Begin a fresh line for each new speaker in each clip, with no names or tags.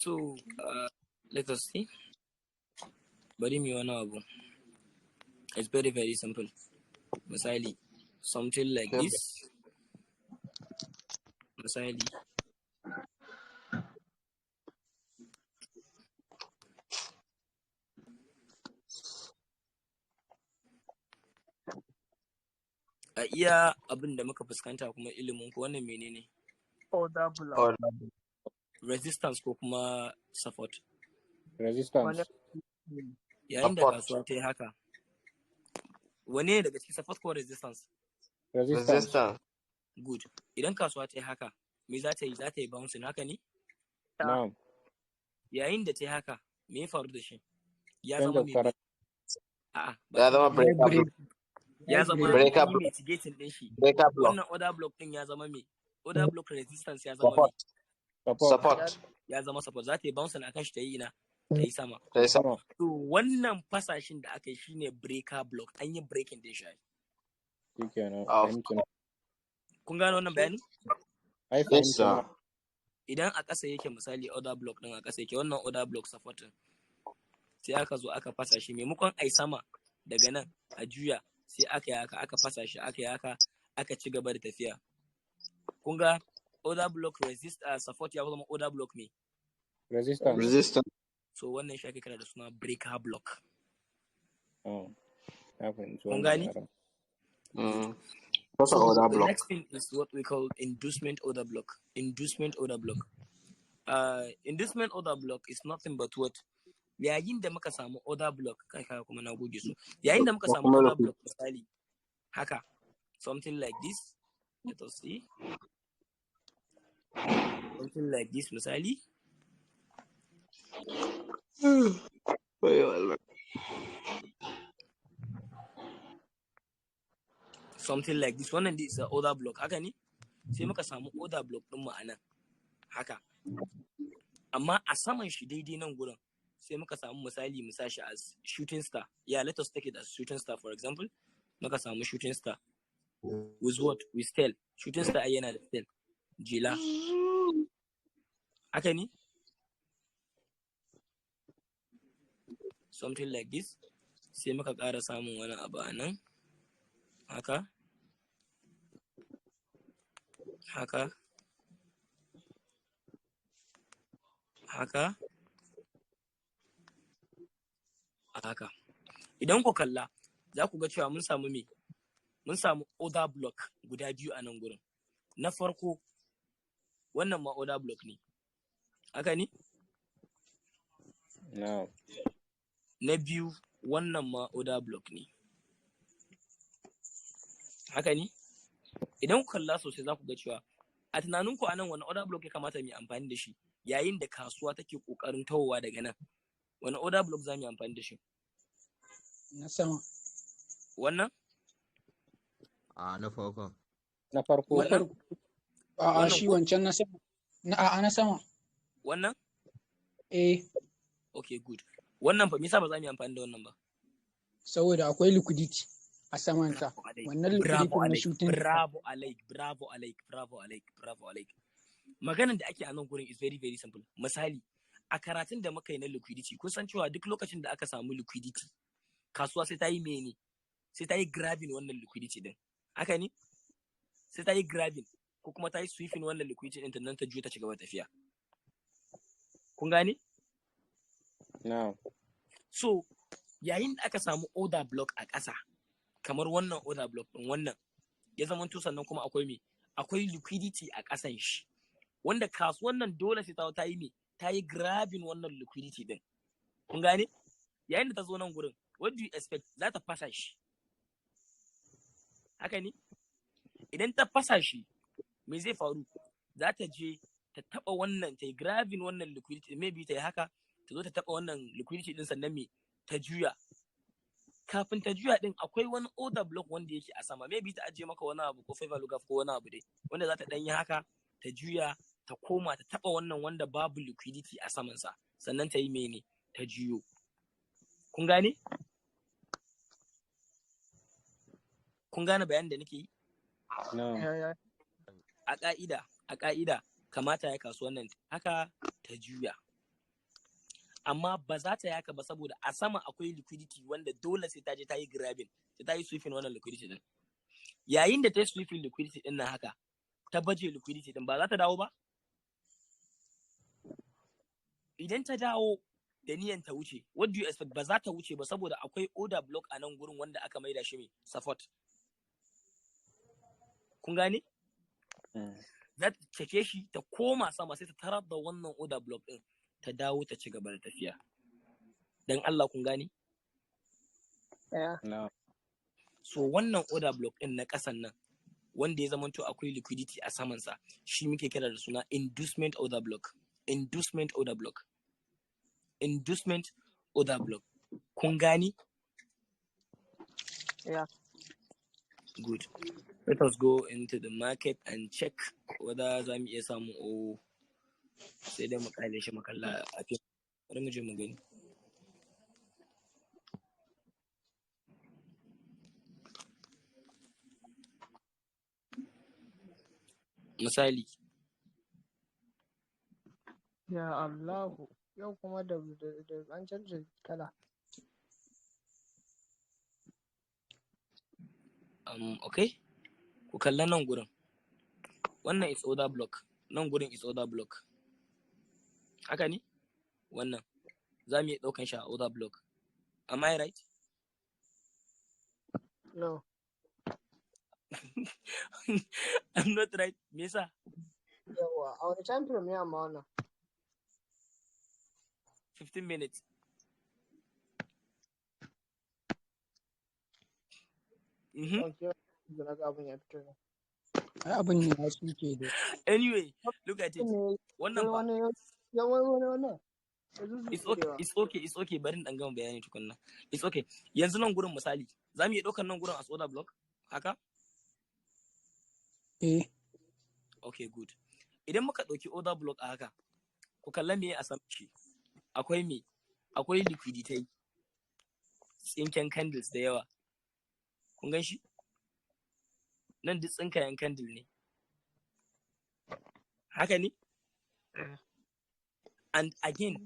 So let us see. Bari mu wani abu. It's very very simple. Misali, something like this. Misali. A iya abin da muka fuskanta kuma ilimin ko wannan menene?
Order block.
Resistance ko kuma support?
Resistance.
Yayin da kasuwa ta yi haka. Wane daga cikin support ko resistance?
Resistance.
Good. Idan kasuwa ta yi haka, me za ta yi? Za ta yi bouncing haka ne?
Na'am.
Yayin da ta yi haka, me ya faru da shi? Ya
Change
zama
of
mai
character.
a'a,
Ya zama breaker.
ya zama
breaker
yi
block.
mitigating din shi.
Breaker block.
Wannan order block din ya zama me? Order block resistance ya zama me?
Support.
Ya zama support. Za ta yi bouncing akan shi ta yi ina? Ta yi sama.
Ta yi sama.
To wannan fasashin da aka yi shine breaker block. An yi breaking din shi.
Shikenan.
Kun gano wannan bayani?
Ai fahimta.
Idan a ƙasa yake misali order block din a ƙasa yake wannan order block support din. Sai aka zo aka fasa shi maimakon ai sama daga nan a juya sai aka yi haka aka fasa shi aka yi haka aka ci gaba da tafiya. Kun ga order block support ya zama order block me?
Resistance.
So wannan shi ake kira da suna breaker block.
Oh.
Kun gani?
What's order block?
The next thing is what we call inducement order block. Inducement order block. Inducement order block is nothing but what? Yayin da muka samu order block, kai kuma na goge su. Yayin da muka samu order block misali, haka, something like this. Let us see. Something like this misali. Something like this. Wannan is the order block. Haka ne? Sai muka samu order block din mu anan. Haka. Amma a saman shi daidai nan gurin sai muka samu misali mu sashi as shooting star. Yeah, let us take it as shooting star for example. Muka samu shooting star. With what? With tail. Shooting star yana da tail. Jila. Haka ne? Something like this. Sai muka ƙara samun wani abu a nan. Haka. Haka. Haka. Haka. Idan ku kalla, za ku ga cewa mun samu me? Mun samu order block guda biyu a nan gurin. Na farko, wannan ma order block ne. Haka ne?
No.
Na biyu, wannan ma order block ne. Haka ne? Idan ku kalla sosai za ku ga cewa a tunaninku a nan wani order block ya kamata mu amfani da shi yayin da kasuwa take kokarin tawowa daga nan. Wani order block za mu amfani da shi?
Na sama.
Wannan?
Na farko.
Na farko.
Shi wancan na sama. Na sama.
Wannan?
Okay,
good. Wannan fa me yasa ba za mu amfani da wannan ba?
Saboda akwai liquidity a samanta. Wannan liquidity na shooting.
Bravo alaik. Maganar da ake a nan gurin is very very simple. Misali, a karatun da muka yi na liquidity, kun san cewa duk lokacin da aka samu liquidity, kasuwa sai ta yi mene? Sai ta yi grabbing wannan liquidity din. Haka ne? Sai ta yi grabbing ko kuma ta yi sweeping wannan liquidity din nan ta juya ta ci gaba tafiya. Kun gane?
No.
So, yayin da aka samu order block a ƙasa, kamar wannan order block din wannan, ya zama sannan kuma akwai me? Akwai liquidity a ƙasan shi. Wanda kasuwan nan dole sai ta yi me? Ta yi grabbing wannan liquidity din. Kun gane? Yayin da ta zo nan gurin, what do you expect? Za ta fasa shi. Haka ne? Idan ta fasa shi, me zai faru? Za ta je ta taɓa wannan, ta yi grabbing wannan liquidity, maybe ta yi haka, ta zo ta taɓa wannan liquidity din sannan me? Ta juya. Kafin ta juya din akwai wani order block wanda yake a sama, maybe ta ajiye maka wani abu ko favor lugaf ko wani abu dai, wanda za ta ɗan yi haka, ta juya, ta koma, ta taɓa wannan wanda babu liquidity a samansa, sannan ta yi mene? Ta juyo. Kun gane? Kun gane bayanin da nake yi?
No.
A ƙa'ida, kamata ya kasuwan nan haka ta juya. amma ba za ta yaka ba saboda a sama akwai liquidity wanda dole sai ta je ta yi grabbing, sai ta yi sweeping wannan liquidity din. Yayin da ta yi sweeping liquidity din nan haka, ta baje liquidity din ba za ta dawo ba? Idan ta dawo da niyan ta wuce, what do you expect? Ba za ta wuce ba saboda akwai order block a nan gurin wanda aka maida shi mai support. Kun gane? Za ta cike shi ta koma sama sai ta tarar da wannan order block din, ta dawo ta ci gaba da tafiya. Dan Allah kun gane?
No.
So wannan order block din na kasan nan wanda ya zamanto akwai liquidity a samansa shi muke kira da suna inducement order block. Inducement order block. Inducement order block. Kun gani?
Yeah.
Good. Let us go into the market and check whether za mu iya samu o sai dai mu kale shi makalla a cikin. Bari mu je mu gani. Misali.
Ya Allahu. Yau kuma da an canza kala.
Okay. Ku kalla nan gurin. Wannan is order block. Nan gurin is order block. Haka ne? Wannan. Za mu iya ɗaukan shi a order block. Am I right?
No.
I'm not right. Me yasa?
Yawa, a wani time frame ne amma wannan?
15 minutes.
Okay, da ga abin ya fito ne.
Ai abin ne ya suke da.
Anyway, look at it. Wannan ba.
Wannan.
It's okay. Bari dan gama bayani tukunna. It's okay. Yanzu nan gurin misali, za mu iya ɗaukar nan gurin as order block? Haka? Okay, good. Idan muka ɗauki order block a haka, ku kalla me a saman shi. Akwai me? Akwai liquidity. Tsinken candles da yawa. Kun gan shi? Nan duk tsinkayen candle ne. Haka ne? And again,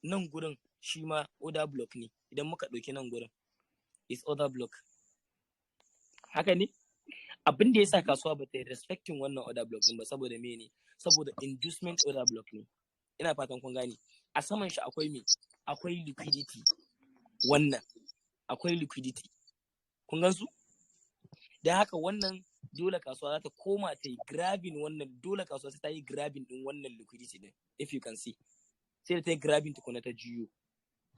nan gurin shi ma order block ne. Idan muka ɗauki nan gurin, is order block. Haka ne? Abin da ya sa kasuwa ba ta yi respecting wannan order block din ba saboda me ne? Saboda inducement order block ne. Ina fatan kun gane. A saman shi akwai me? Akwai liquidity. Wannan akwai liquidity. Kun gan su? Da haka wannan dole kasuwa za ta koma ta yi grabbing wannan, dole kasuwa sai ta yi grabbing din wannan liquidity din, if you can see. Sai da ta yi grabbing tukuna ta juyo.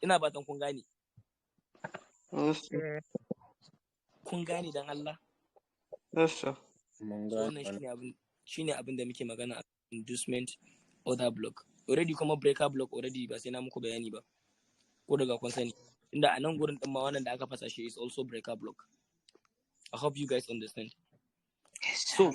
Ina fatan kun gane. Kun gane dan Allah?
Yes, sir.
Wannan shine abin da muke magana a inducement order block. Already kuma breaker block already ba sai na muku bayani ba. Ko daga kun sani. Inda a nan gurin din ma wannan da aka fasa shi is also breaker block. I hope you guys understand. So